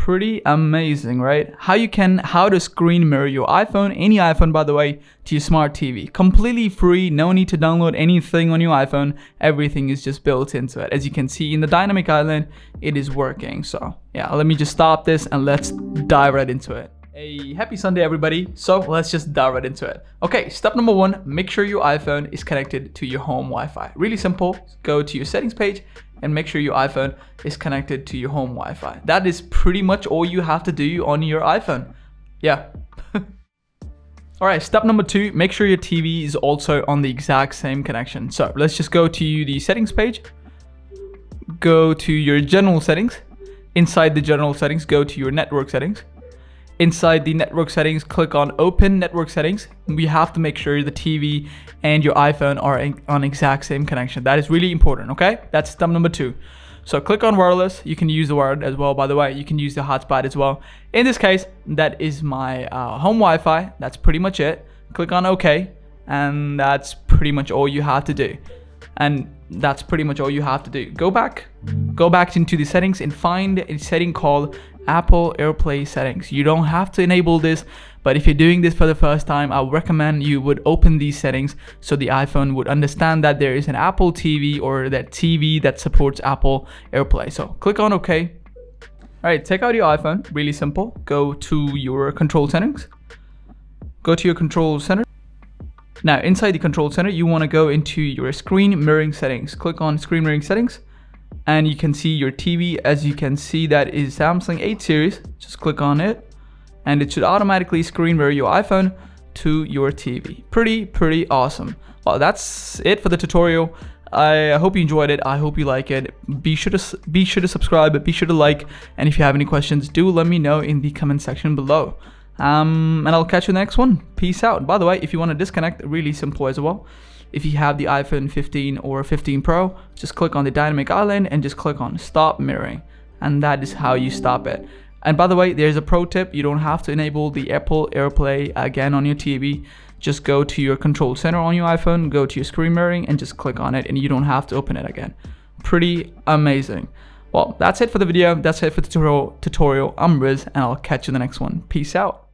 pretty amazing, right? How to screen mirror your iPhone, any iPhone by the way, to your smart TV. Completely free, no need to download anything on your iPhone. Everything is just built into it. As you can see in the dynamic island, it is working. So yeah, let me just stop this and let's dive right into it. Hey, happy Sunday everybody. So let's just dive right into it. Okay, step number 1, make sure your iPhone is connected to your home Wi-Fi. Really simple. Go to your settings page and make sure your iPhone is connected to your home Wi-Fi. That is pretty much all you have to do on your iPhone. Yeah. Alright, step number 2, make sure your TV is also on the exact same connection. So let's just go to the settings page. Go to your general settings. Inside the general settings, go to your network settings. Inside the network settings, click on open network settings. We have to make sure the TV and your iPhone are on exact same connection. That is really important, okay? That's step number 2. So click on wireless. You can use the wired as well, by the way. You can use the hotspot as well. In this case, that is my home Wi-Fi. That's pretty much it. Click on OK, and that's pretty much all you have to do. Go back into the settings and find a setting called Apple AirPlay settings. You don't have to enable this, but if you're doing this for the first time, I would recommend you would open these settings so the iPhone would understand that there is an Apple TV or that TV that supports Apple AirPlay. So click on OK. Alright, take out your iPhone. Really simple. Go to your control settings. Go to your control center. Now inside the control center, you want to go into your screen mirroring settings. Click on screen mirroring settings. And you can see your TV. As you can see, that is Samsung 8 series. Just click on it and it should automatically screen mirror your iPhone to your TV. Pretty awesome. Well, that's it for the tutorial. I hope you enjoyed it. I hope you like it. Be sure to subscribe, be sure to like, and if you have any questions, do let me know in the comment section below. And I'll catch you in the next one. Peace out. By the way, if you want to disconnect, really simple as well. If you have the iPhone 15 or 15 Pro, just click on the dynamic island and just click on stop mirroring, and that is how you stop it. And by the way, there's a pro tip. You don't have to enable the Apple AirPlay again on your TV. Just go to your control center on your iPhone, go to your screen mirroring and just click on it, and you don't have to open it again. Pretty amazing. Well, that's it for the video. That's it for the tutorial. I'm Riz, and I'll catch you in the next one. Peace out.